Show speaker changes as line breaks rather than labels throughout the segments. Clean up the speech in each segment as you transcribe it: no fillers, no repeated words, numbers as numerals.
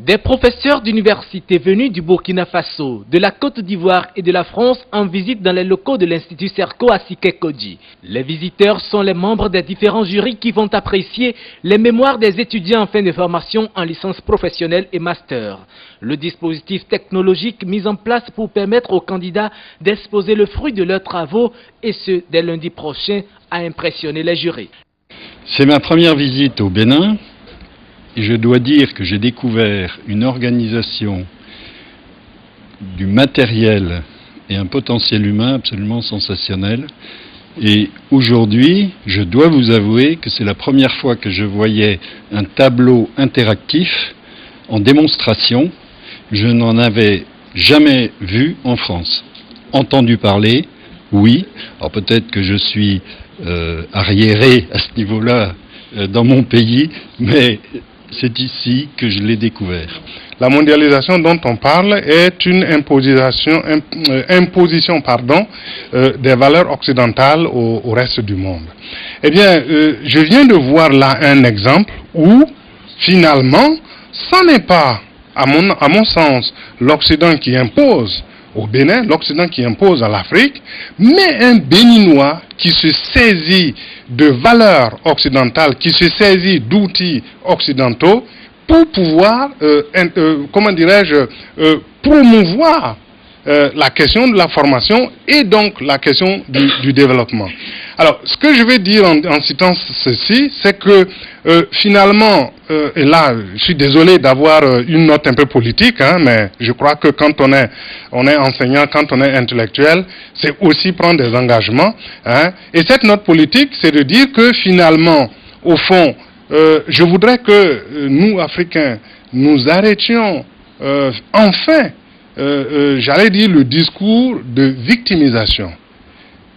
Des professeurs d'université venus du Burkina Faso, de la Côte d'Ivoire et de la France en visite dans les locaux de l'Institut Serco à Siké-Kodji. Les visiteurs sont les membres des différents jurys qui vont apprécier les mémoires des étudiants en fin de formation en licence professionnelle et master. Le dispositif technologique mis en place pour permettre aux candidats d'exposer le fruit de leurs travaux et ce, dès lundi prochain, a impressionné les jurys.
C'est ma première visite au Bénin. Et je dois dire que j'ai découvert une organisation du matériel et un potentiel humain absolument sensationnel. Et aujourd'hui, je dois vous avouer que c'est la première fois que je voyais un tableau interactif en démonstration. Je n'en avais jamais vu en France. Entendu parler, oui. Alors peut-être que je suis arriéré à ce niveau-là dans mon pays, mais c'est ici que je l'ai découvert.
La mondialisation dont on parle est une imposition des valeurs occidentales au reste du monde. Eh bien, je viens de voir là un exemple où, finalement, ce n'est pas, à mon sens, l'Occident qui impose au Bénin, l'Occident qui impose à l'Afrique, mais un Béninois qui se saisit de valeurs occidentales, qui se saisit d'outils occidentaux pour pouvoir, promouvoir la question de la formation et donc la question du développement. Alors, ce que je vais dire en citant ceci, c'est que finalement, et là, je suis désolé d'avoir une note un peu politique, mais je crois que quand on est enseignant, quand on est intellectuel, c'est aussi prendre des engagements. Et cette note politique, c'est de dire que finalement, au fond, je voudrais que nous, Africains, nous arrêtions enfin, j'allais dire, le discours de victimisation.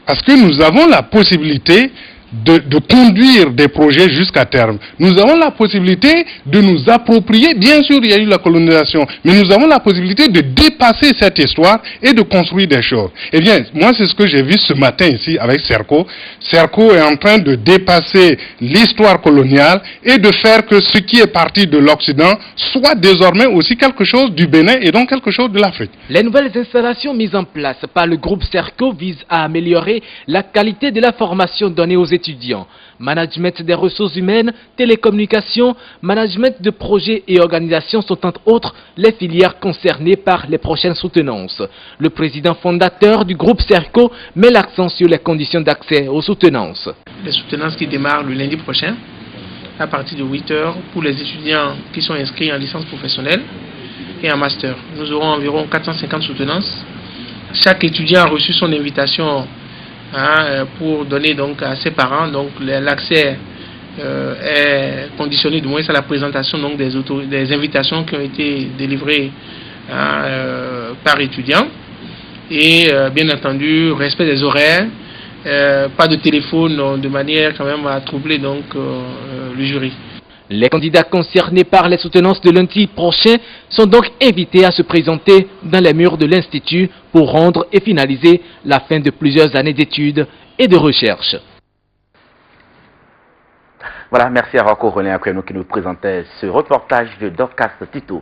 Parce que nous avons la possibilité de conduire des projets jusqu'à terme. Nous avons la possibilité de nous approprier, bien sûr il y a eu la colonisation, mais nous avons la possibilité de dépasser cette histoire et de construire des choses. Eh bien, moi c'est ce que j'ai vu ce matin ici avec Serco. Serco est en train de dépasser l'histoire coloniale et de faire que ce qui est parti de l'Occident soit désormais aussi quelque chose du Bénin et donc quelque chose de l'Afrique.
Les nouvelles installations mises en place par le groupe Serco visent à améliorer la qualité de la formation donnée aux étudiants. Management des ressources humaines, télécommunications, management de projets et organisations sont entre autres les filières concernées par les prochaines soutenances. Le président fondateur du groupe Serco met l'accent sur les conditions d'accès aux soutenances.
Les soutenances qui démarrent le lundi prochain à partir de 8 h pour les étudiants qui sont inscrits en licence professionnelle et en master. Nous aurons environ 450 soutenances. Chaque étudiant a reçu son invitation pour donner donc à ses parents. Donc l'accès est conditionné du moins à la présentation donc des invitations qui ont été délivrées par étudiant et bien entendu respect des horaires, pas de téléphone de manière quand même à troubler donc le jury.
Les candidats concernés par les soutenances de lundi prochain sont donc invités à se présenter dans les murs de l'Institut pour rendre et finaliser la fin de plusieurs années d'études et de recherche.
Voilà, merci à Rocco René Aquino qui nous présentait ce reportage de Dorcas Tito.